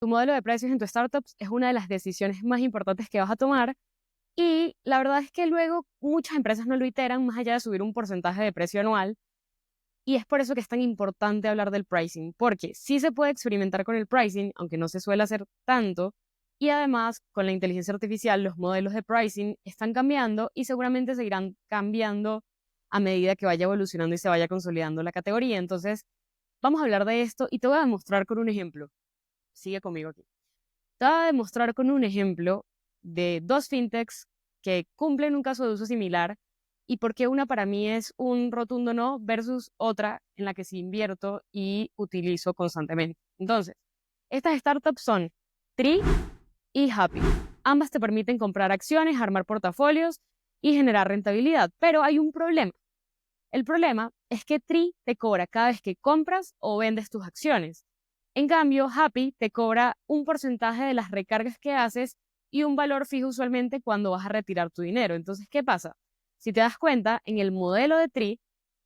Tu modelo de precios en tu startup es una de las decisiones más importantes que vas a tomar y la verdad es que luego muchas empresas no lo iteran más allá de subir un porcentaje de precio anual y es por eso que es tan importante hablar del pricing, porque sí se puede experimentar con el pricing, aunque no se suele hacer tanto, y además con la inteligencia artificial los modelos de pricing están cambiando y seguramente seguirán cambiando a medida que vaya evolucionando y se vaya consolidando la categoría. Entonces, vamos a hablar de esto y te voy a demostrar con un ejemplo. Sigue conmigo aquí. Te voy a demostrar con un ejemplo de dos fintechs que cumplen un caso de uso similar y por qué una para mí es un rotundo no versus otra en la que sí invierto y utilizo constantemente. Entonces, estas startups son Tree y Happy. Ambas te permiten comprar acciones, armar portafolios y generar rentabilidad, pero hay un problema. El problema es que Tree te cobra cada vez que compras o vendes tus acciones. En cambio, Happy te cobra un porcentaje de las recargas que haces y un valor fijo usualmente cuando vas a retirar tu dinero. Entonces, ¿qué pasa? Si te das cuenta, en el modelo de Tree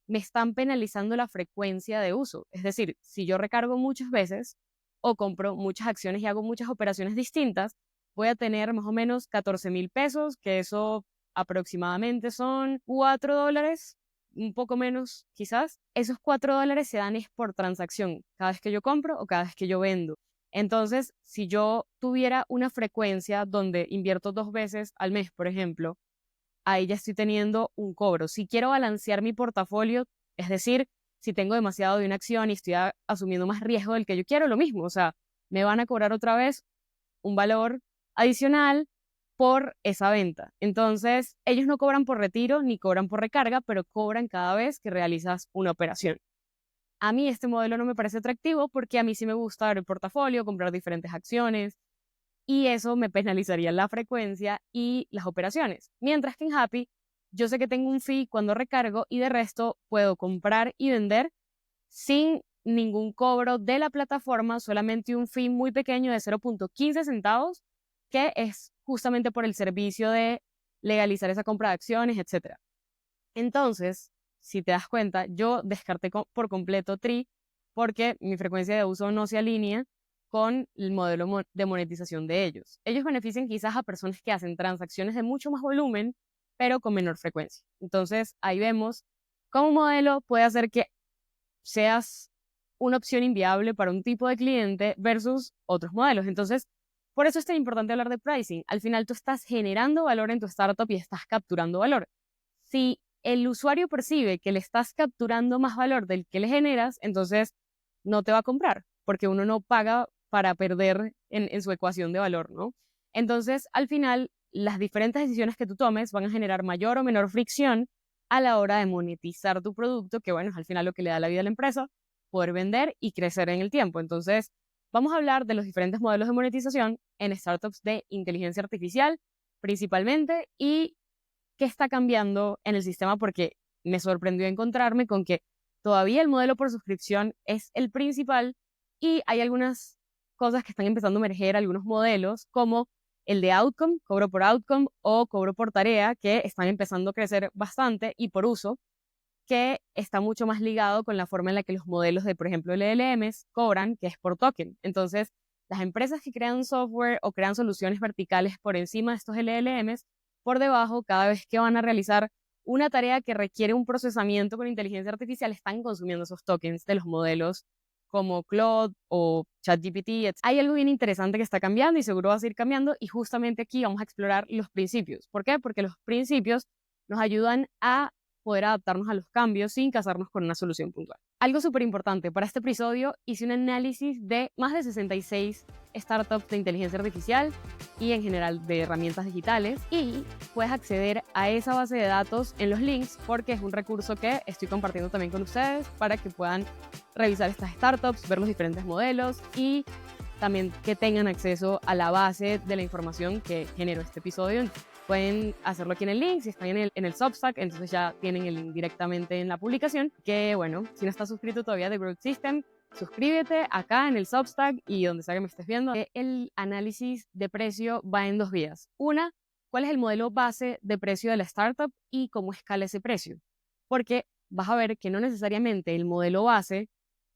me están penalizando la frecuencia de uso. Es decir, si yo recargo muchas veces o compro muchas acciones y hago muchas operaciones distintas, voy a tener más o menos 14,000 pesos, que eso aproximadamente son $4, un poco menos quizás. Esos $4 se dan es por transacción, cada vez que yo compro o cada vez que yo vendo. Entonces, si yo tuviera una frecuencia donde invierto 2 veces al mes, por ejemplo, ahí ya estoy teniendo un cobro. Si quiero balancear mi portafolio, es decir, si tengo demasiado de una acción y estoy asumiendo más riesgo del que yo quiero, lo mismo, o sea, me van a cobrar otra vez un valor adicional por esa venta. Entonces, ellos no cobran por retiro ni cobran por recarga, pero cobran cada vez que realizas una operación. A mí este modelo no me parece atractivo porque a mí sí me gusta ver el portafolio, comprar diferentes acciones, y eso me penalizaría la frecuencia y las operaciones. Mientras que en Happy, yo sé que tengo un fee cuando recargo y de resto puedo comprar y vender sin ningún cobro de la plataforma, solamente un fee muy pequeño de 0,15 centavos, que es justamente por el servicio de legalizar esa compra de acciones, etcétera. Entonces, si te das cuenta, yo descarté por completo Tree porque mi frecuencia de uso no se alinea con el modelo de monetización de ellos. Ellos benefician quizás a personas que hacen transacciones de mucho más volumen, pero con menor frecuencia. Entonces, ahí vemos cómo un modelo puede hacer que seas una opción inviable para un tipo de cliente versus otros modelos. Entonces, por eso es tan importante hablar de pricing. Al final tú estás generando valor en tu startup y estás capturando valor. Si el usuario percibe que le estás capturando más valor del que le generas, entonces no te va a comprar, porque uno no paga para perder en su ecuación de valor, ¿no? Entonces, al final, las diferentes decisiones que tú tomes van a generar mayor o menor fricción a la hora de monetizar tu producto, que bueno, es al final lo que le da la vida a la empresa, poder vender y crecer en el tiempo. Entonces, vamos a hablar de los diferentes modelos de monetización en startups de inteligencia artificial, principalmente, y qué está cambiando en el sistema, porque me sorprendió encontrarme con que todavía el modelo por suscripción es el principal y hay algunas cosas que están empezando a emerger, algunos modelos como el de outcome, cobro por outcome o cobro por tarea, que están empezando a crecer bastante y por uso, que está mucho más ligado con la forma en la que los modelos de, por ejemplo, LLMs cobran, que es por token. Entonces, las empresas que crean software o crean soluciones verticales por encima de estos LLMs, por debajo, cada vez que van a realizar una tarea que requiere un procesamiento con inteligencia artificial, están consumiendo esos tokens de los modelos como Claude o ChatGPT, etc. Hay algo bien interesante que está cambiando y seguro va a seguir cambiando y justamente aquí vamos a explorar los principios. ¿Por qué? Porque los principios nos ayudan a poder adaptarnos a los cambios sin casarnos con una solución puntual. Algo súper importante, para este episodio hice un análisis de más de 66 startups de inteligencia artificial y en general de herramientas digitales y puedes acceder a esa base de datos en los links porque es un recurso que estoy compartiendo también con ustedes para que puedan revisar estas startups, ver los diferentes modelos y también que tengan acceso a la base de la información que generó este episodio. Pueden hacerlo aquí en el link, si están en el Substack, entonces ya tienen el link directamente en la publicación. Que bueno, si no estás suscrito todavía de Growth System, suscríbete acá en el Substack y donde sea que me estés viendo. El análisis de precio va en dos vías. Una, ¿cuál es el modelo base de precio de la startup y cómo escala ese precio? Porque vas a ver que no necesariamente el modelo base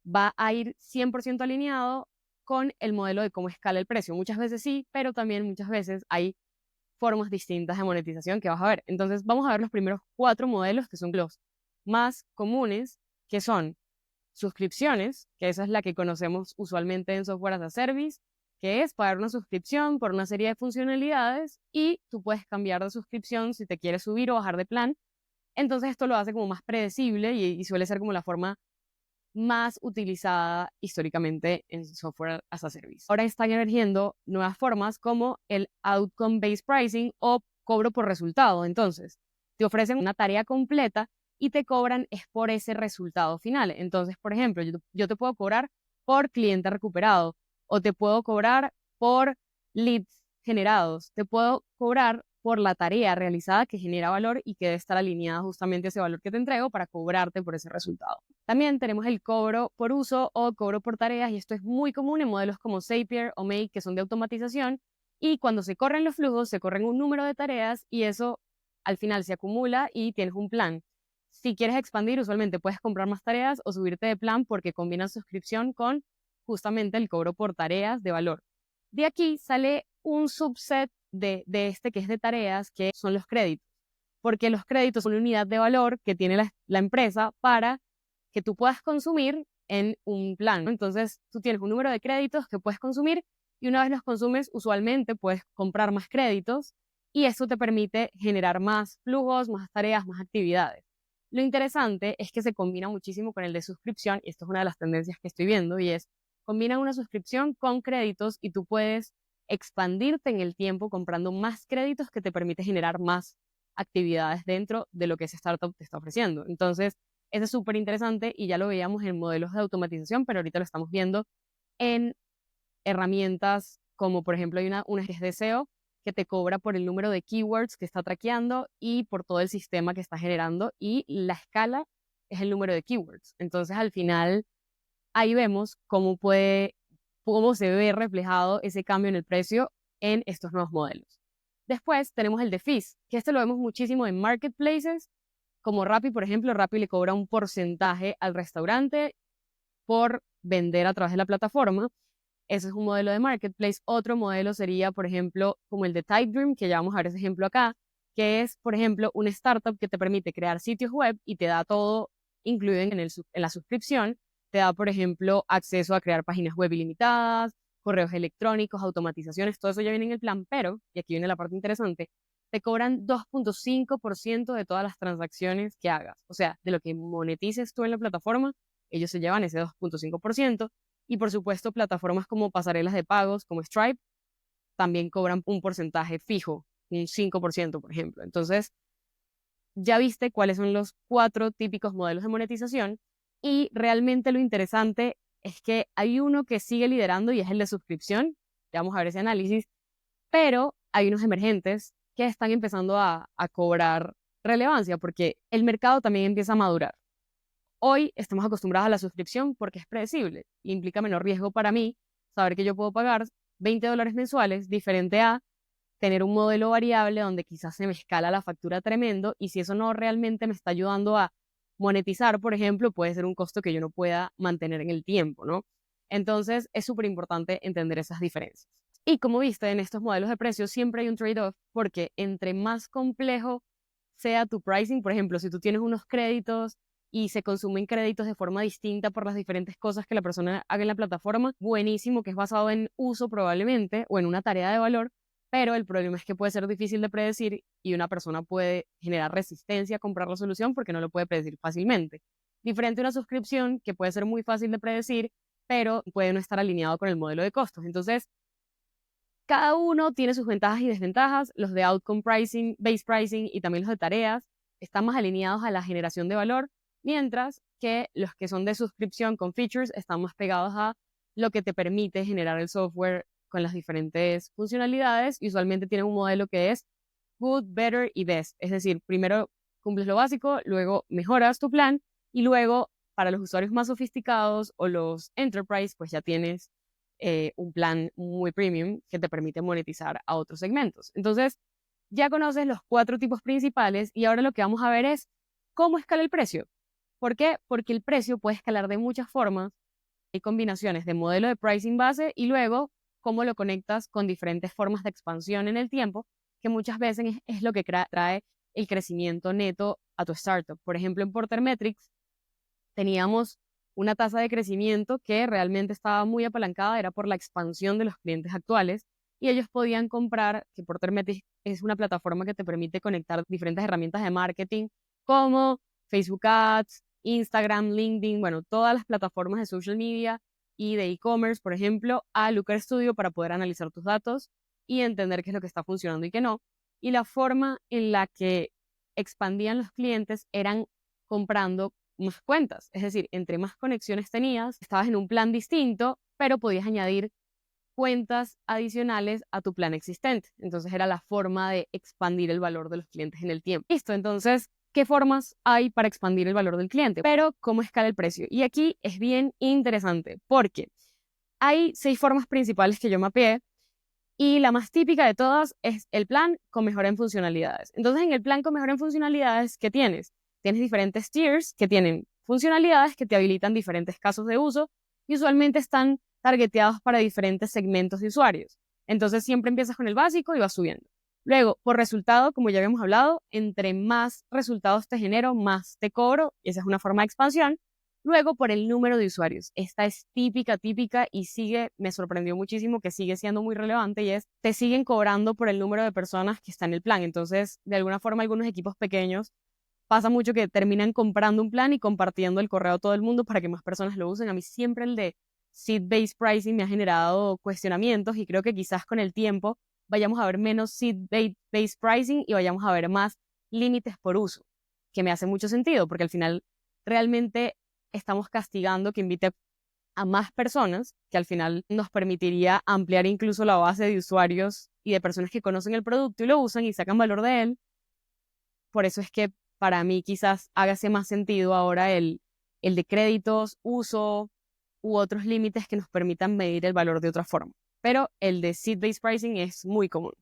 va a ir 100% alineado con el modelo de cómo escala el precio. Muchas veces sí, pero también muchas veces hay formas distintas de monetización que vas a ver. Entonces vamos a ver los primeros 4 modelos que son los más comunes, que son suscripciones, que esa es la que conocemos usualmente en software as a service, que es pagar una suscripción por una serie de funcionalidades y tú puedes cambiar de suscripción si te quieres subir o bajar de plan. Entonces esto lo hace como más predecible y suele ser como la forma más utilizada históricamente en software as a service. Ahora están emergiendo nuevas formas como el outcome-based pricing o cobro por resultado. Entonces, te ofrecen una tarea completa y te cobran es por ese resultado final. Entonces, por ejemplo, yo te puedo cobrar por cliente recuperado o te puedo cobrar por leads generados, te puedo cobrar por la tarea realizada que genera valor y que debe estar alineada justamente a ese valor que te entrego para cobrarte por ese resultado. También tenemos el cobro por uso o cobro por tareas, y esto es muy común en modelos como Zapier o Make, que son de automatización, y cuando se corren los flujos, se corren un número de tareas y eso al final se acumula y tienes un plan. Si quieres expandir, usualmente puedes comprar más tareas o subirte de plan porque combinan suscripción con justamente el cobro por tareas de valor. De aquí sale un subset de este que es de tareas, que son los créditos, porque los créditos son una unidad de valor que tiene la empresa para que tú puedas consumir en un plan. Entonces, tú tienes un número de créditos que puedes consumir y una vez los consumes, usualmente puedes comprar más créditos y eso te permite generar más flujos, más tareas, más actividades. Lo interesante es que se combina muchísimo con el de suscripción, y esto es una de las tendencias que estoy viendo, y es combinan una suscripción con créditos y tú puedes expandirte en el tiempo comprando más créditos que te permite generar más actividades dentro de lo que esa startup te está ofreciendo. Entonces, eso es súper interesante y ya lo veíamos en modelos de automatización, pero ahorita lo estamos viendo en herramientas como, por ejemplo, hay una que es de SEO, que te cobra por el número de keywords que está traqueando y por todo el sistema que está generando, y la escala es el número de keywords. Entonces, al final, ahí vemos cómo se ve reflejado ese cambio en el precio en estos nuevos modelos. Después tenemos el de fees, que este lo vemos muchísimo en marketplaces, como Rappi, por ejemplo. Rappi le cobra un porcentaje al restaurante por vender a través de la plataforma. Ese es un modelo de marketplace. Otro modelo sería, por ejemplo, como el de Typedream, que ya vamos a ver ese ejemplo acá, que es, por ejemplo, una startup que te permite crear sitios web y te da todo incluido en la suscripción. Te da, por ejemplo, acceso a crear páginas web ilimitadas, correos electrónicos, automatizaciones, todo eso ya viene en el plan, pero, y aquí viene la parte interesante, te cobran 2.5% de todas las transacciones que hagas. O sea, de lo que monetices tú en la plataforma, ellos se llevan ese 2.5%. Y por supuesto, plataformas como pasarelas de pagos, como Stripe, también cobran un porcentaje fijo, un 5%, por ejemplo. Entonces, ya viste cuáles son los 4 típicos modelos de monetización, y realmente lo interesante es que hay uno que sigue liderando y es el de suscripción. Ya vamos a ver ese análisis, pero hay unos emergentes que están empezando a cobrar relevancia porque el mercado también empieza a madurar. Hoy estamos acostumbrados a la suscripción porque es predecible y implica menor riesgo para mí saber que yo puedo pagar $20 mensuales, diferente a tener un modelo variable donde quizás se me escala la factura tremendo, y si eso no realmente me está ayudando a monetizar, por ejemplo, puede ser un costo que yo no pueda mantener en el tiempo, ¿no? Entonces es súper importante entender esas diferencias. Y como viste, en estos modelos de precios siempre hay un trade-off, porque entre más complejo sea tu pricing, por ejemplo, si tú tienes unos créditos y se consumen créditos de forma distinta por las diferentes cosas que la persona haga en la plataforma, buenísimo, que es basado en uso probablemente o en una tarea de valor, pero el problema es que puede ser difícil de predecir y una persona puede generar resistencia a comprar la solución porque no lo puede predecir fácilmente. Diferente a una suscripción que puede ser muy fácil de predecir, pero puede no estar alineado con el modelo de costos. Entonces, cada uno tiene sus ventajas y desventajas. Los de outcome pricing, base pricing y también los de tareas están más alineados a la generación de valor, mientras que los que son de suscripción con features están más pegados a lo que te permite generar el software con las diferentes funcionalidades, y usualmente tienen un modelo que es good, better y best. Es decir, primero cumples lo básico, luego mejoras tu plan y luego para los usuarios más sofisticados o los enterprise, pues ya tienes un plan muy premium que te permite monetizar a otros segmentos. Entonces, ya conoces los 4 tipos principales y ahora lo que vamos a ver es cómo escala el precio. ¿Por qué? Porque el precio puede escalar de muchas formas Hay combinaciones de modelo de pricing base y luego cómo lo conectas con diferentes formas de expansión en el tiempo, que muchas veces es lo que trae el crecimiento neto a tu startup. Por ejemplo, en Porter Metrics teníamos una tasa de crecimiento que realmente estaba muy apalancada, era por la expansión de los clientes actuales, y ellos podían comprar, que Porter Metrics es una plataforma que te permite conectar diferentes herramientas de marketing como Facebook Ads, Instagram, LinkedIn, bueno, todas las plataformas de social media y de e-commerce, por ejemplo, a Looker Studio para poder analizar tus datos y entender qué es lo que está funcionando y qué no. Y la forma en la que expandían los clientes eran comprando más cuentas. Es decir, entre más conexiones tenías, estabas en un plan distinto, pero podías añadir cuentas adicionales a tu plan existente. Entonces era la forma de expandir el valor de los clientes en el tiempo. Listo, entonces, ¿qué formas hay para expandir el valor del cliente? Pero, ¿cómo escala el precio? Y aquí es bien interesante porque hay 6 formas principales que yo mapeé y la más típica de todas es el plan con mejora en funcionalidades. Entonces, en el plan con mejora en funcionalidades, ¿qué tienes? Tienes diferentes tiers que tienen funcionalidades que te habilitan diferentes casos de uso y usualmente están targeteados para diferentes segmentos de usuarios. Entonces, siempre empiezas con el básico y vas subiendo. Luego, por resultado, como ya habíamos hablado, entre más resultados te genero, más te cobro. Esa es una forma de expansión. Luego, por el número de usuarios. Esta es típica y me sorprendió muchísimo que sigue siendo muy relevante y es, te siguen cobrando por el número de personas que está en el plan. Entonces, de alguna forma, algunos equipos pequeños pasa mucho que terminan comprando un plan y compartiendo el correo a todo el mundo para que más personas lo usen. A mí siempre el de seed-based pricing me ha generado cuestionamientos y creo que quizás con el tiempo vayamos a ver menos seed-based pricing y vayamos a ver más límites por uso, que me hace mucho sentido porque al final realmente estamos castigando que invite a más personas, que al final nos permitiría ampliar incluso la base de usuarios y de personas que conocen el producto y lo usan y sacan valor de él. Por eso es que para mí quizás hágase más sentido ahora el de créditos, uso u otros límites que nos permitan medir el valor de otra forma. Pero el de seed-based pricing es muy común.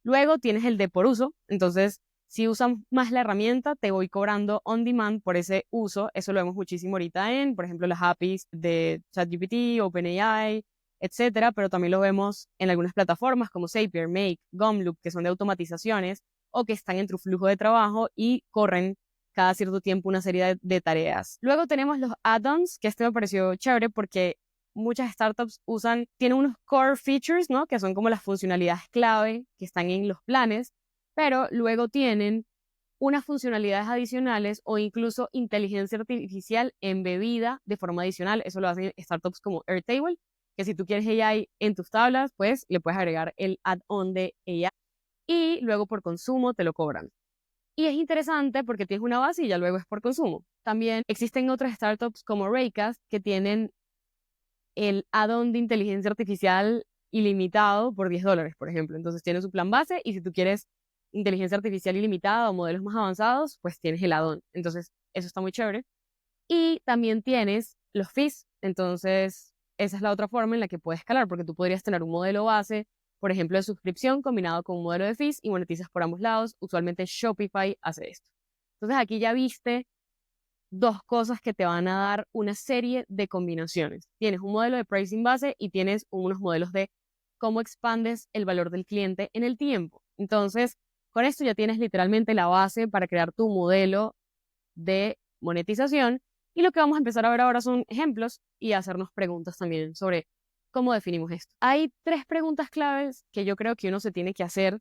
Luego tienes el de por uso, entonces si usas más la herramienta, te voy cobrando on demand por ese uso. Eso lo vemos muchísimo ahorita en, por ejemplo, las APIs de ChatGPT, OpenAI, etcétera, pero también lo vemos en algunas plataformas como Zapier, Make, Gumloop, que son de automatizaciones o que están en tu flujo de trabajo y corren cada cierto tiempo una serie de tareas. Luego tenemos los add-ons, que este me pareció chévere porque muchas startups tienen unos core features, ¿no? Que son como las funcionalidades clave que están en los planes, pero luego tienen unas funcionalidades adicionales o incluso inteligencia artificial embebida de forma adicional. Eso lo hacen startups como Airtable, que si tú quieres AI en tus tablas, pues le puedes agregar el add-on de AI y luego por consumo te lo cobran. Y es interesante porque tienes una base y ya luego es por consumo. También existen otras startups como Raycast que tienen el add-on de inteligencia artificial ilimitado por $10, por ejemplo. Entonces tienes su plan base y si tú quieres inteligencia artificial ilimitada o modelos más avanzados, pues tienes el add-on. Entonces eso está muy chévere. Y también tienes los fees. Entonces esa es la otra forma en la que puedes escalar porque tú podrías tener un modelo base, por ejemplo, de suscripción combinado con un modelo de fees y monetizas por ambos lados. Usualmente Shopify hace esto. Entonces aquí ya viste 2 cosas que te van a dar una serie de combinaciones. Tienes un modelo de pricing base y tienes unos modelos de cómo expandes el valor del cliente en el tiempo. Entonces, con esto ya tienes literalmente la base para crear tu modelo de monetización y lo que vamos a empezar a ver ahora son ejemplos y hacernos preguntas también sobre cómo definimos esto. Hay 3 preguntas claves que yo creo que uno se tiene que hacer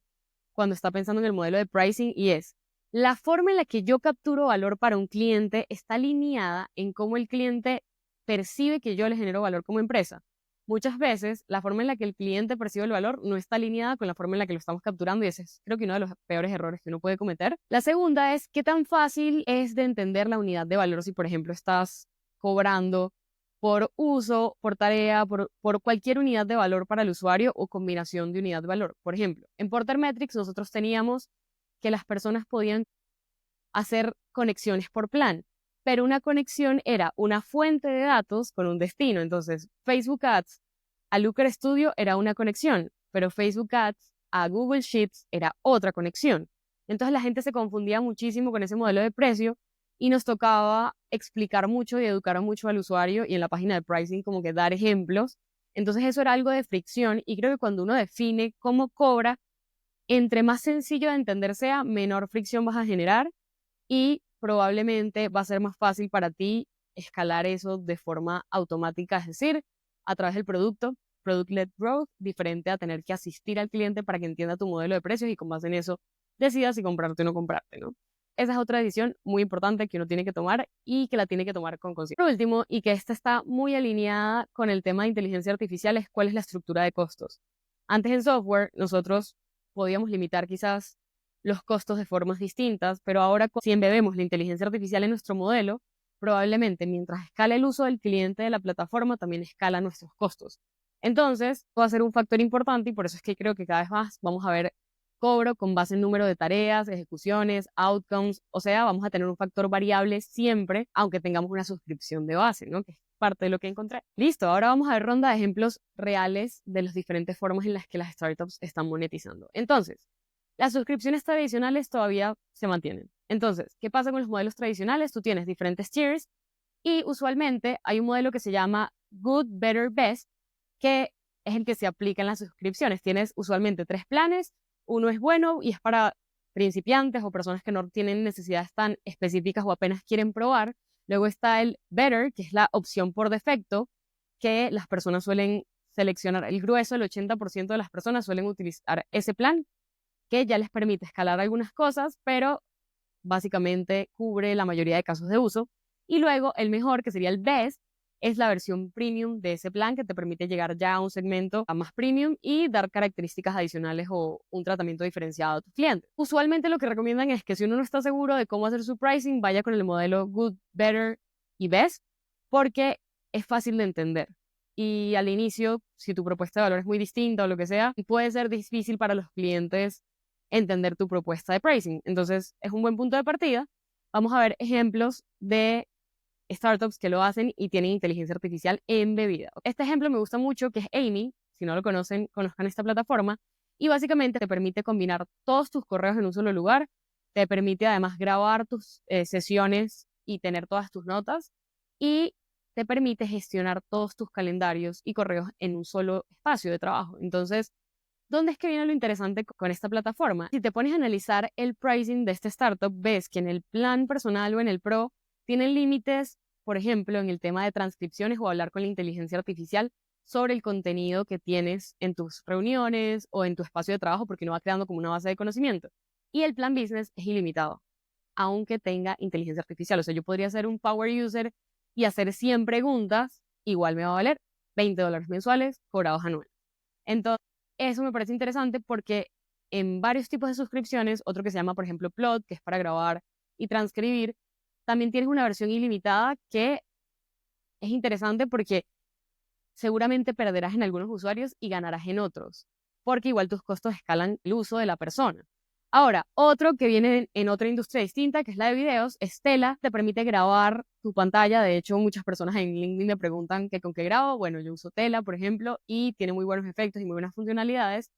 cuando está pensando en el modelo de pricing y es, ¿la forma en la que yo capturo valor para un cliente está alineada en cómo el cliente percibe que yo le genero valor como empresa? Muchas veces la forma en la que el cliente percibe el valor no está alineada con la forma en la que lo estamos capturando y ese es creo que uno de los peores errores que uno puede cometer. La segunda es qué tan fácil es de entender la unidad de valor si por ejemplo estás cobrando por uso, por tarea, por cualquier unidad de valor para el usuario o combinación de unidad de valor. Por ejemplo, en Porter Metrics nosotros teníamos que las personas podían hacer conexiones por plan, pero una conexión era una fuente de datos con un destino. Entonces, Facebook Ads a Looker Studio era una conexión, pero Facebook Ads a Google Sheets era otra conexión. Entonces la gente se confundía muchísimo con ese modelo de precio y nos tocaba explicar mucho y educar mucho al usuario y en la página de pricing como que dar ejemplos. Entonces eso era algo de fricción y creo que cuando uno define cómo cobra, entre más sencillo de entender sea, menor fricción vas a generar y probablemente va a ser más fácil para ti escalar eso de forma automática, es decir, a través del producto, product-led growth, diferente a tener que asistir al cliente para que entienda tu modelo de precios y con base en eso decidas si comprarte o no comprarte, ¿no? Esa es otra decisión muy importante que uno tiene que tomar y que la tiene que tomar con conciencia. Por último, y que esta está muy alineada con el tema de inteligencia artificial, es cuál es la estructura de costos. Antes en software, nosotros podíamos limitar quizás los costos de formas distintas, pero ahora si embebemos la inteligencia artificial en nuestro modelo, probablemente mientras escala el uso del cliente de la plataforma, también escala nuestros costos. Entonces, va a ser un factor importante y por eso es que creo que cada vez más vamos a ver cobro con base en número de tareas, ejecuciones, outcomes, o sea, vamos a tener un factor variable siempre, aunque tengamos una suscripción de base, ¿no? Que es parte de lo que encontré. Listo, ahora vamos a ver ronda de ejemplos reales de las diferentes formas en las que las startups están monetizando. Entonces, las suscripciones tradicionales todavía se mantienen. Entonces, ¿qué pasa con los modelos tradicionales? Tú tienes diferentes tiers y usualmente hay un modelo que se llama Good, Better, Best, que es el que se aplica en las suscripciones. Tienes usualmente 3 planes, uno es bueno y es para principiantes o personas que no tienen necesidades tan específicas o apenas quieren probar. Luego está el Better, que es la opción por defecto, que las personas suelen seleccionar. El grueso, el 80% de las personas suelen utilizar ese plan, que ya les permite escalar algunas cosas, pero básicamente cubre la mayoría de casos de uso. Y luego el mejor, que sería el Best, es la versión premium de ese plan que te permite llegar ya a un segmento a más premium y dar características adicionales o un tratamiento diferenciado a tus clientes. Usualmente lo que recomiendan es que si uno no está seguro de cómo hacer su pricing, vaya con el modelo Good, Better y Best, porque es fácil de entender. Y al inicio, si tu propuesta de valor es muy distinta o lo que sea, puede ser difícil para los clientes entender tu propuesta de pricing. Entonces, es un buen punto de partida. Vamos a ver ejemplos de startups que lo hacen y tienen inteligencia artificial embebida. Este ejemplo me gusta mucho, que es Amy. Si no lo conocen, conozcan esta plataforma. Y básicamente te permite combinar todos tus correos en un solo lugar. Te permite además grabar tus sesiones y tener todas tus notas. Y te permite gestionar todos tus calendarios y correos en un solo espacio de trabajo. Entonces, ¿dónde es que viene lo interesante con esta plataforma? Si te pones a analizar el pricing de este startup, ves que en el plan personal o en el pro tienen límites, por ejemplo, en el tema de transcripciones o hablar con la inteligencia artificial sobre el contenido que tienes en tus reuniones o en tu espacio de trabajo, porque no va creando como una base de conocimiento. Y el plan business es ilimitado, aunque tenga inteligencia artificial. O sea, yo podría ser un power user y hacer 100 preguntas, igual me va a valer $20 mensuales cobrados anuales. Entonces, eso me parece interesante porque en varios tipos de suscripciones, otro que se llama, por ejemplo, Plot, que es para grabar y transcribir, también tienes una versión ilimitada que es interesante porque seguramente perderás en algunos usuarios y ganarás en otros, porque igual tus costos escalan el uso de la persona. Ahora, otro que viene en otra industria distinta, que es la de videos, Stella te permite grabar tu pantalla. De hecho, muchas personas en LinkedIn me preguntan que con qué grabo. Bueno, yo uso Tela, por ejemplo, y tiene muy buenos efectos y muy buenas funcionalidades.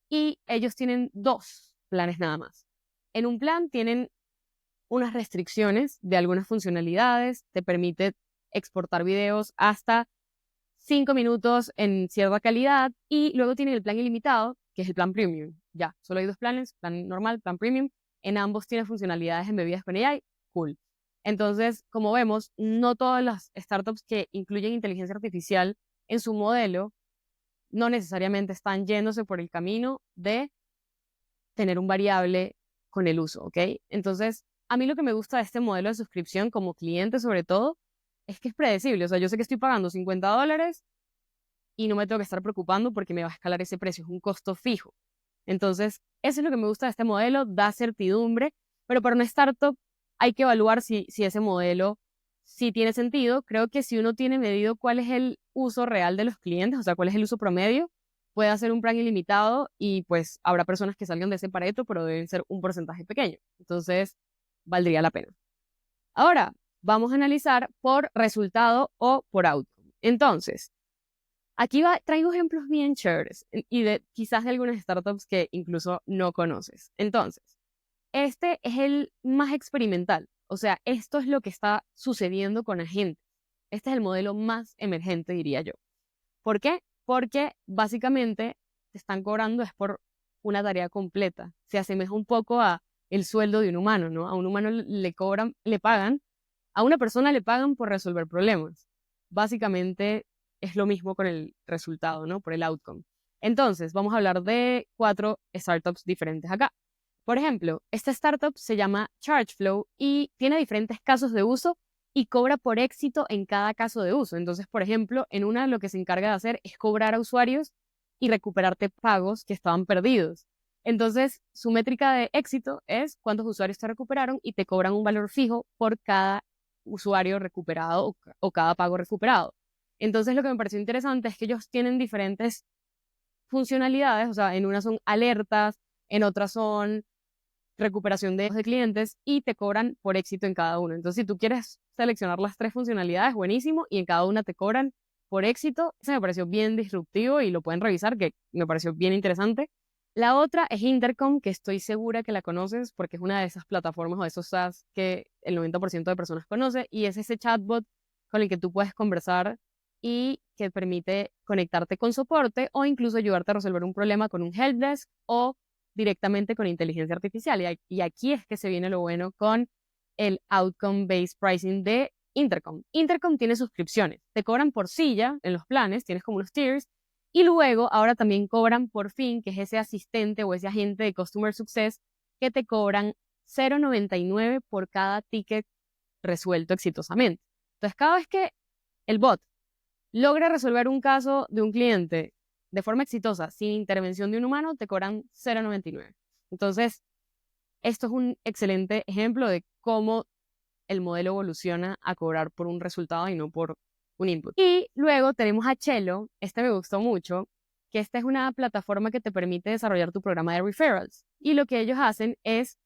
Y ellos tienen 2 planes nada más. En un plan tienen unas restricciones de algunas funcionalidades, te permite exportar videos hasta 5 minutos en cierta calidad y luego tienen el plan ilimitado, que es el plan premium. Ya, solo hay 2 planes, plan normal, plan premium. En ambos tiene funcionalidades embebidas con AI, cool. Entonces, como vemos, no todas las startups que incluyen inteligencia artificial en su modelo no necesariamente están yéndose por el camino de tener un variable con el uso, ¿ok? Entonces, a mí lo que me gusta de este modelo de suscripción como cliente sobre todo es que es predecible. O sea, yo sé que estoy pagando $50 y no me tengo que estar preocupando porque me va a escalar ese precio, es un costo fijo. Entonces, eso es lo que me gusta de este modelo, da certidumbre, pero para una startup hay que evaluar si ese modelo sí tiene sentido. Creo que si uno tiene medido cuál es el uso real de los clientes, o sea, cuál es el uso promedio, puede hacer un plan ilimitado y pues habrá personas que salgan de ese Pareto, pero deben ser un porcentaje pequeño. Entonces, valdría la pena. Ahora, vamos a analizar por resultado o por outcome. Entonces, aquí traigo ejemplos bien chéveres y quizás de algunas startups que incluso no conoces. Entonces, este es el más experimental. O sea, esto es lo que está sucediendo con agentes. Este es el modelo más emergente, diría yo. ¿Por qué? Porque básicamente te están cobrando es por una tarea completa. Se asemeja un poco a el sueldo de un humano, ¿no? A un humano le cobran, le pagan, a una persona le pagan por resolver problemas. Básicamente es lo mismo con el resultado, ¿no? Por el outcome. Entonces, vamos a hablar de 4 startups diferentes acá. Por ejemplo, esta startup se llama ChargeFlow y tiene diferentes casos de uso y cobra por éxito en cada caso de uso. Entonces, por ejemplo, en una lo que se encarga de hacer es cobrar a usuarios y recuperarte pagos que estaban perdidos. Entonces, su métrica de éxito es cuántos usuarios te recuperaron y te cobran un valor fijo por cada usuario recuperado o cada pago recuperado. Entonces, lo que me pareció interesante es que ellos tienen diferentes funcionalidades, o sea, en una son alertas, en otras son recuperación de clientes y te cobran por éxito en cada uno. Entonces, si tú quieres seleccionar las 3 funcionalidades, buenísimo, y en cada una te cobran por éxito. Eso me pareció bien disruptivo y lo pueden revisar, que me pareció bien interesante. La otra es Intercom, que estoy segura que la conoces porque es una de esas plataformas o de esos SaaS que el 90% de personas conoce, y es ese chatbot con el que tú puedes conversar y que permite conectarte con soporte o incluso ayudarte a resolver un problema con un helpdesk o directamente con inteligencia artificial. Y aquí es que se viene lo bueno con el Outcome-Based Pricing de Intercom. Intercom tiene suscripciones, te cobran por silla en los planes, tienes como unos tiers, y luego ahora también cobran por fin, que es ese asistente o ese agente de Customer Success que te cobran 0.99 por cada ticket resuelto exitosamente. Entonces, cada vez que el bot logra resolver un caso de un cliente de forma exitosa, sin intervención de un humano, te cobran 0.99. Entonces, esto es un excelente ejemplo de cómo el modelo evoluciona a cobrar por un resultado y no por un input. Y luego tenemos a Chelo, este me gustó mucho, que esta es una plataforma que te permite desarrollar tu programa de referrals. Y lo que ellos hacen es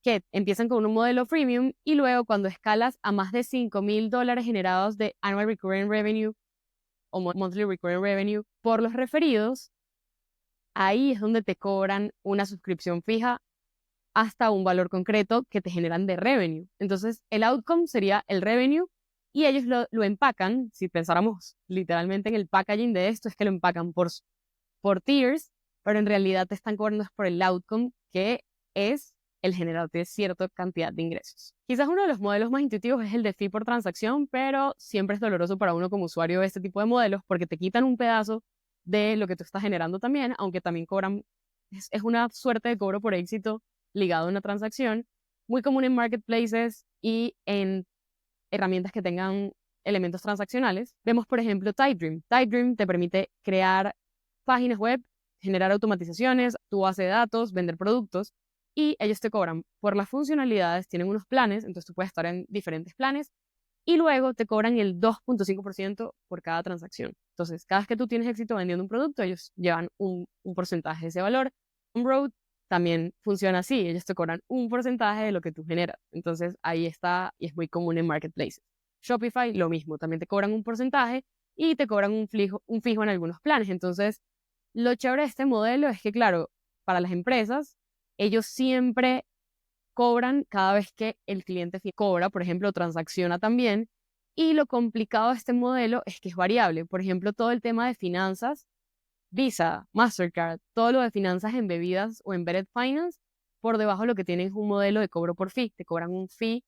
que empiezan con un modelo freemium y luego cuando escalas a más de $5,000 generados de annual recurring revenue o monthly recurring revenue por los referidos, ahí es donde te cobran una suscripción fija hasta un valor concreto que te generan de revenue. Entonces, el outcome sería el revenue y ellos lo empacan, si pensáramos literalmente en el packaging de esto, es que lo empacan por tiers, pero en realidad te están cobrando por el outcome, que es el generarte cierta cantidad de ingresos. Quizás uno de los modelos más intuitivos es el de fee por transacción, pero siempre es doloroso para uno como usuario este tipo de modelos porque te quitan un pedazo de lo que tú estás generando también, aunque también cobran, es una suerte de cobro por éxito ligado a una transacción, muy común en marketplaces y en herramientas que tengan elementos transaccionales. Vemos, por ejemplo, Typedream. Typedream te permite crear páginas web, generar automatizaciones, tu base de datos, vender productos, y ellos te cobran por las funcionalidades, tienen unos planes, entonces tú puedes estar en diferentes planes, y luego te cobran el 2.5% por cada transacción. Entonces, cada vez que tú tienes éxito vendiendo un producto, ellos llevan un porcentaje de ese valor. Road también funciona así, ellos te cobran un porcentaje de lo que tú generas. Entonces, ahí está, y es muy común en marketplaces. Shopify, lo mismo, también te cobran un porcentaje y te cobran un fijo en algunos planes. Entonces, lo chévere de este modelo es que, claro, para las empresas, ellos siempre cobran cada vez que el cliente cobra, por ejemplo, transacciona también. Y lo complicado de este modelo es que es variable. Por ejemplo, todo el tema de finanzas, Visa, Mastercard, todo lo de finanzas embebidas o embedded finance, por debajo lo que tienen es un modelo de cobro por fee. Te cobran un fee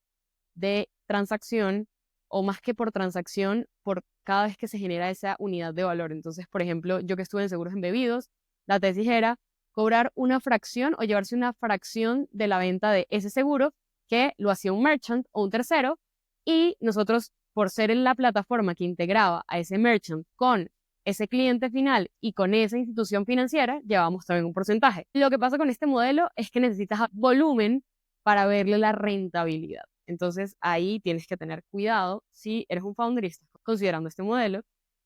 de transacción o más que por transacción, por cada vez que se genera esa unidad de valor. Entonces, por ejemplo, yo que estuve en seguros embebidos, la tesis era cobrar una fracción o llevarse una fracción de la venta de ese seguro que lo hacía un merchant o un tercero, y nosotros, por ser en la plataforma que integraba a ese merchant con ese cliente final y con esa institución financiera, llevamos también un porcentaje. Lo que pasa con este modelo es que necesitas volumen para verle la rentabilidad. Entonces ahí tienes que tener cuidado si eres un founder y estás considerando este modelo.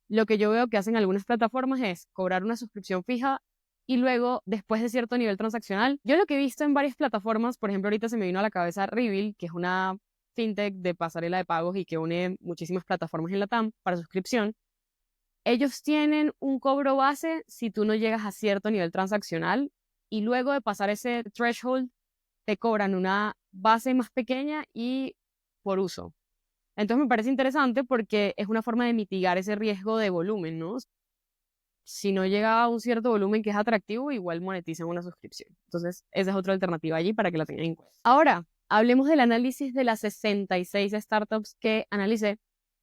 Lo que yo veo que hacen algunas plataformas es cobrar una suscripción fija y luego, después de cierto nivel transaccional, yo lo que he visto en varias plataformas, por ejemplo, ahorita se me vino a la cabeza Reveal, que es una fintech de pasarela de pagos y que une muchísimas plataformas en la TAM para suscripción. Ellos tienen un cobro base si tú no llegas a cierto nivel transaccional y luego de pasar ese threshold te cobran una base más pequeña y por uso. Entonces me parece interesante porque es una forma de mitigar ese riesgo de volumen, ¿no? Si no llega a un cierto volumen que es atractivo, igual monetizan una suscripción. Entonces, esa es otra alternativa allí para que la tengan en cuenta. Ahora, hablemos del análisis de las 66 startups que analicé,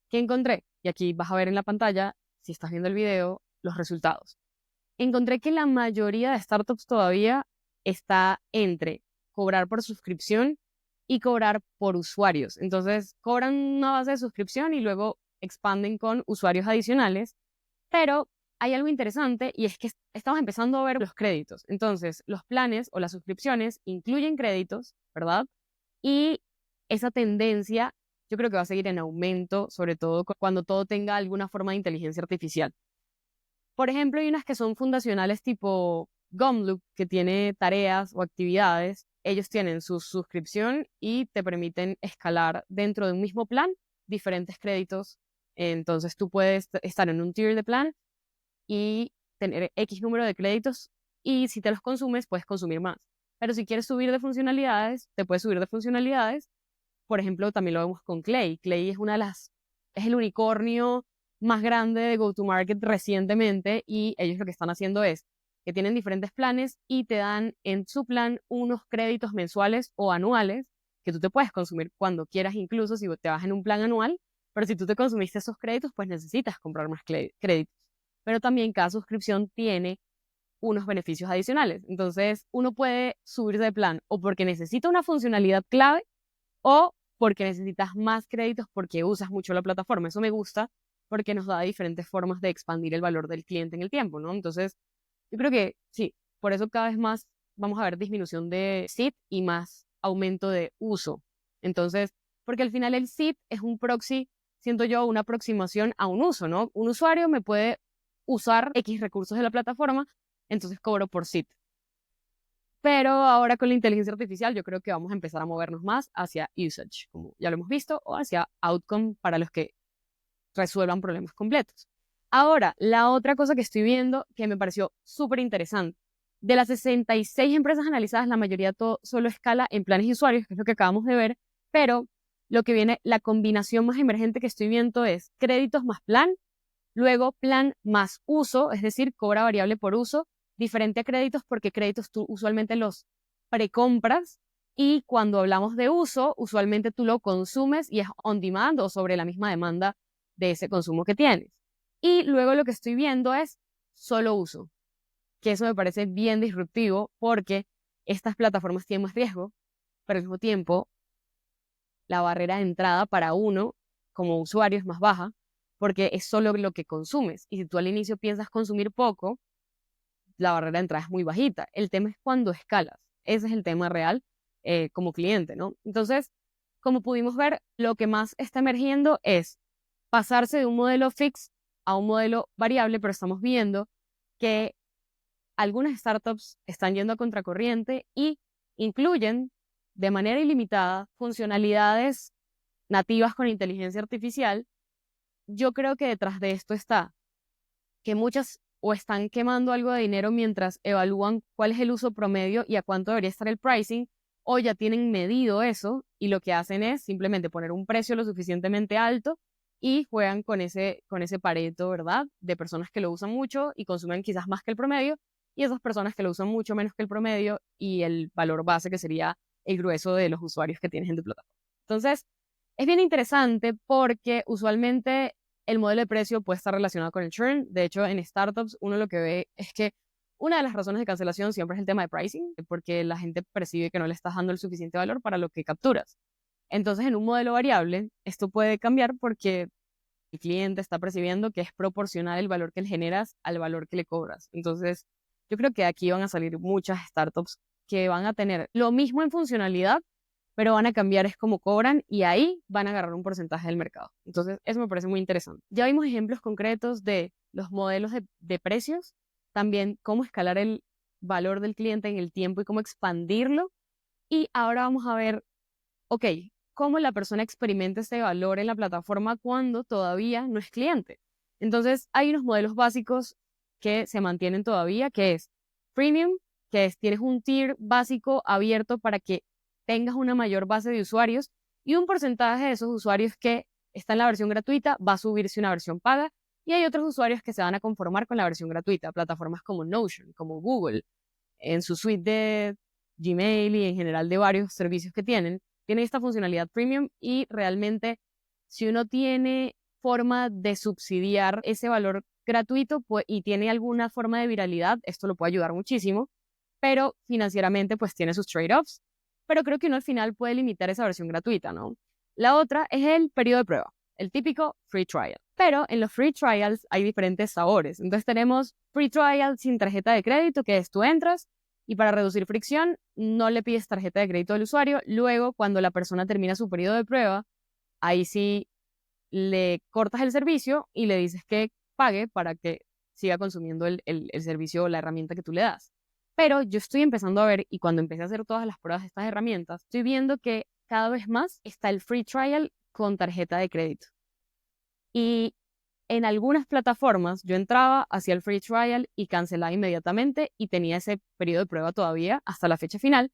que encontré. Y aquí vas a ver en la pantalla, si estás viendo el video, los resultados. Encontré que la mayoría de startups todavía está entre cobrar por suscripción y cobrar por usuarios. Entonces, cobran una base de suscripción y luego expanden con usuarios adicionales, pero hay algo interesante y es que estamos empezando a ver los créditos. Entonces, los planes o las suscripciones incluyen créditos, ¿verdad? Y esa tendencia yo creo que va a seguir en aumento, sobre todo cuando todo tenga alguna forma de inteligencia artificial. Por ejemplo, hay unas que son fundacionales tipo Gumloop, que tiene tareas o actividades. Ellos tienen su suscripción y te permiten escalar dentro de un mismo plan diferentes créditos. Entonces tú puedes estar en un tier de plan y tener X número de créditos y si te los consumes, puedes consumir más. Pero si quieres subir de funcionalidades, te puedes subir de funcionalidades. Por ejemplo, también lo vemos con Clay. Clay es el unicornio más grande de go-to-market recientemente y ellos lo que están haciendo es que tienen diferentes planes y te dan en su plan unos créditos mensuales o anuales que tú te puedes consumir cuando quieras, incluso si te vas en un plan anual, pero si tú te consumiste esos créditos, pues necesitas comprar más créditos. Pero también cada suscripción tiene unos beneficios adicionales. Entonces, uno puede subir de plan o porque necesita una funcionalidad clave o porque necesitas más créditos porque usas mucho la plataforma. Eso me gusta porque nos da diferentes formas de expandir el valor del cliente en el tiempo, ¿no? Entonces, yo creo que sí, por eso cada vez más vamos a ver disminución de SIT y más aumento de uso. Entonces, porque al final el SIT es un proxy, siento yo, una aproximación a un uso, ¿no? Un usuario me puede usar X recursos de la plataforma, entonces cobro por SIT. Pero ahora con la inteligencia artificial yo creo que vamos a empezar a movernos más hacia usage, como ya lo hemos visto, o hacia outcome para los que resuelvan problemas completos. Ahora, la otra cosa que estoy viendo que me pareció súper interesante, de las 66 empresas analizadas, la mayoría solo escala en planes y usuarios, que es lo que acabamos de ver, pero lo que viene, la combinación más emergente que estoy viendo es créditos más plan, luego plan más uso, es decir, cobra variable por uso, diferente a créditos porque créditos tú usualmente los precompras y cuando hablamos de uso, usualmente tú lo consumes y es on demand o sobre la misma demanda de ese consumo que tienes. Y luego lo que estoy viendo es solo uso, que eso me parece bien disruptivo porque estas plataformas tienen más riesgo, pero al mismo tiempo la barrera de entrada para uno como usuario es más baja porque es solo lo que consumes. Y si tú al inicio piensas consumir poco, la barrera de entrada es muy bajita. El tema es cuando escalas. Ese es el tema real como cliente, ¿no? Entonces, como pudimos ver, lo que más está emergiendo es pasarse de un modelo fix a un modelo variable, pero estamos viendo que algunas startups están yendo a contracorriente y incluyen de manera ilimitada funcionalidades nativas con inteligencia artificial. Yo creo que detrás de esto está que muchas o están quemando algo de dinero mientras evalúan cuál es el uso promedio y a cuánto debería estar el pricing, o ya tienen medido eso y lo que hacen es simplemente poner un precio lo suficientemente alto y juegan con ese pareto, ¿verdad? De personas que lo usan mucho y consumen quizás más que el promedio, y esas personas que lo usan mucho menos que el promedio y el valor base que sería el grueso de los usuarios que tienes en tu plataforma. Entonces, es bien interesante porque usualmente el modelo de precio puede estar relacionado con el churn. De hecho, en startups uno lo que ve es que una de las razones de cancelación siempre es el tema de pricing, porque la gente percibe que no le estás dando el suficiente valor para lo que capturas. Entonces, en un modelo variable, esto puede cambiar porque el cliente está percibiendo que es proporcional el valor que le generas al valor que le cobras. Entonces, yo creo que aquí van a salir muchas startups que van a tener lo mismo en funcionalidad, pero van a cambiar es cómo cobran y ahí van a agarrar un porcentaje del mercado. Entonces, eso me parece muy interesante. Ya vimos ejemplos concretos de los modelos de precios, también cómo escalar el valor del cliente en el tiempo y cómo expandirlo. Y ahora vamos a ver, ok, cómo la persona experimenta este valor en la plataforma cuando todavía no es cliente. Entonces, hay unos modelos básicos que se mantienen todavía, que es Premium, que es tienes un tier básico abierto para que tengas una mayor base de usuarios Y un porcentaje de esos usuarios que está en la versión gratuita va a subirse una versión paga, y hay otros usuarios que se van a conformar con la versión gratuita, plataformas como Notion, como Google, en su suite de Gmail y en general de varios servicios que tienen esta funcionalidad premium, y realmente si uno tiene forma de subsidiar ese valor gratuito pues, y tiene alguna forma de viralidad, esto lo puede ayudar muchísimo, pero financieramente pues tiene sus trade-offs, pero creo que uno al final puede limitar esa versión gratuita, ¿no? La otra es el periodo de prueba, el típico free trial. Pero en los free trials hay diferentes sabores. Entonces tenemos free trial sin tarjeta de crédito, que es tú entras y para reducir fricción no le pides tarjeta de crédito al usuario. Luego, cuando la persona termina su periodo de prueba, ahí sí le cortas el servicio y le dices que pague para que siga consumiendo el servicio o la herramienta que tú le das. Pero yo estoy empezando a ver, y cuando empecé a hacer todas las pruebas de estas herramientas, estoy viendo que cada vez más está el free trial con tarjeta de crédito. Y en algunas plataformas yo entraba, hacía el free trial y cancelaba inmediatamente y tenía ese periodo de prueba todavía hasta la fecha final,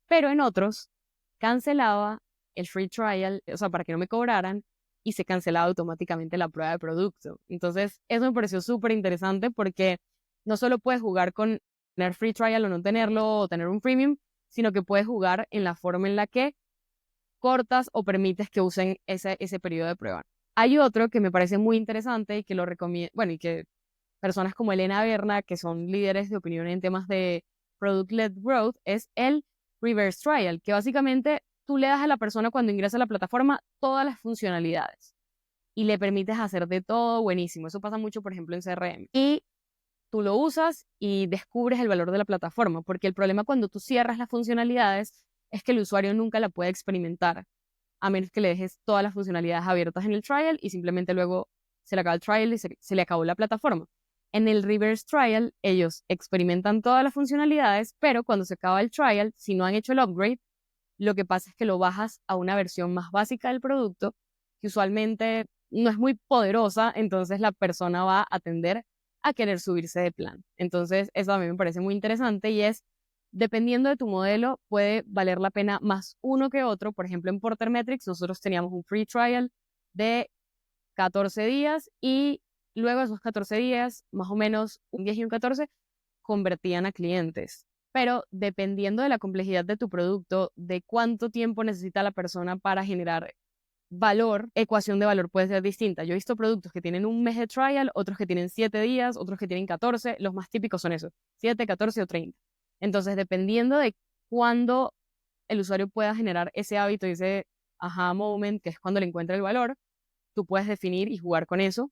pero en otros cancelaba el free trial, o sea, para que no me cobraran, y se cancelaba automáticamente la prueba de producto. Entonces, eso me pareció súper interesante porque no solo puedes jugar con tener free trial o no tenerlo, o tener un premium, sino que puedes jugar en la forma en la que cortas o permites que usen ese periodo de prueba. Hay otro que me parece muy interesante y que lo recomiendo, bueno, y que personas como Elena Berna, que son líderes de opinión en temas de Product-Led Growth, es el Reverse Trial, que básicamente tú le das a la persona cuando ingresa a la plataforma todas las funcionalidades y le permites hacer de todo buenísimo. Eso pasa mucho, por ejemplo, en CRM. Y tú lo usas y descubres el valor de la plataforma, porque el problema cuando tú cierras las funcionalidades es que el usuario nunca la puede experimentar, a menos que le dejes todas las funcionalidades abiertas en el trial y simplemente luego se le acaba el trial y se le acabó la plataforma. En el reverse trial, ellos experimentan todas las funcionalidades, pero cuando se acaba el trial, si no han hecho el upgrade, lo que pasa es que lo bajas a una versión más básica del producto, que usualmente no es muy poderosa, entonces la persona va a tender a querer subirse de plan. Entonces, eso a mí me parece muy interesante, y es, dependiendo de tu modelo, puede valer la pena más uno que otro. Por ejemplo, en Porter Metrics nosotros teníamos un free trial de 14 días y luego de esos 14 días, más o menos un 10 y un 14, convertían a clientes. Pero dependiendo de la complejidad de tu producto, de cuánto tiempo necesita la persona para generar valor, ecuación de valor puede ser distinta. Yo he visto productos que tienen un mes de trial, otros que tienen 7 días, otros que tienen 14. Los más típicos son esos, 7, 14 o 30. Entonces, dependiendo de cuándo el usuario pueda generar ese hábito y ese aha moment, que es cuando le encuentra el valor, tú puedes definir y jugar con eso.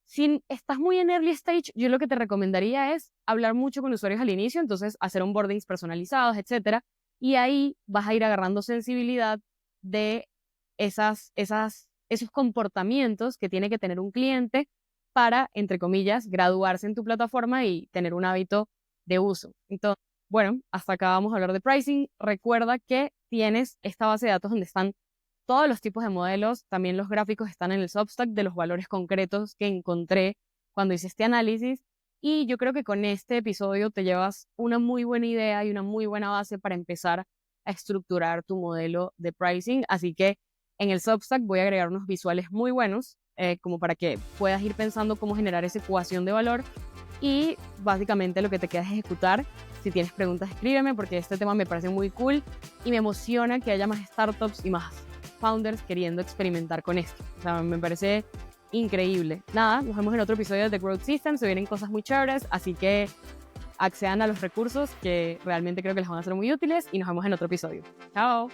Si estás muy en early stage, yo lo que te recomendaría es hablar mucho con usuarios al inicio, entonces hacer onboardings personalizados, etcétera, y ahí vas a ir agarrando sensibilidad de esos comportamientos que tiene que tener un cliente para, entre comillas, graduarse en tu plataforma y tener un hábito de uso. Entonces, bueno, hasta acá vamos a hablar de pricing. Recuerda que tienes esta base de datos donde están todos los tipos de modelos, también los gráficos están en el Substack de los valores concretos que encontré cuando hice este análisis, y yo creo que con este episodio te llevas una muy buena idea y una muy buena base para empezar a estructurar tu modelo de pricing. Así que en el Substack voy a agregar unos visuales muy buenos, como para que puedas ir pensando cómo generar esa ecuación de valor, y básicamente lo que te queda es ejecutar. Si tienes preguntas, escríbeme, porque este tema me parece muy cool y me emociona que haya más startups y más founders queriendo experimentar con esto. O sea, me parece increíble. Nada, nos vemos en otro episodio de The Growth System. Se vienen cosas muy chéveres, así que accedan a los recursos que realmente creo que les van a ser muy útiles, y nos vemos en otro episodio. Chao.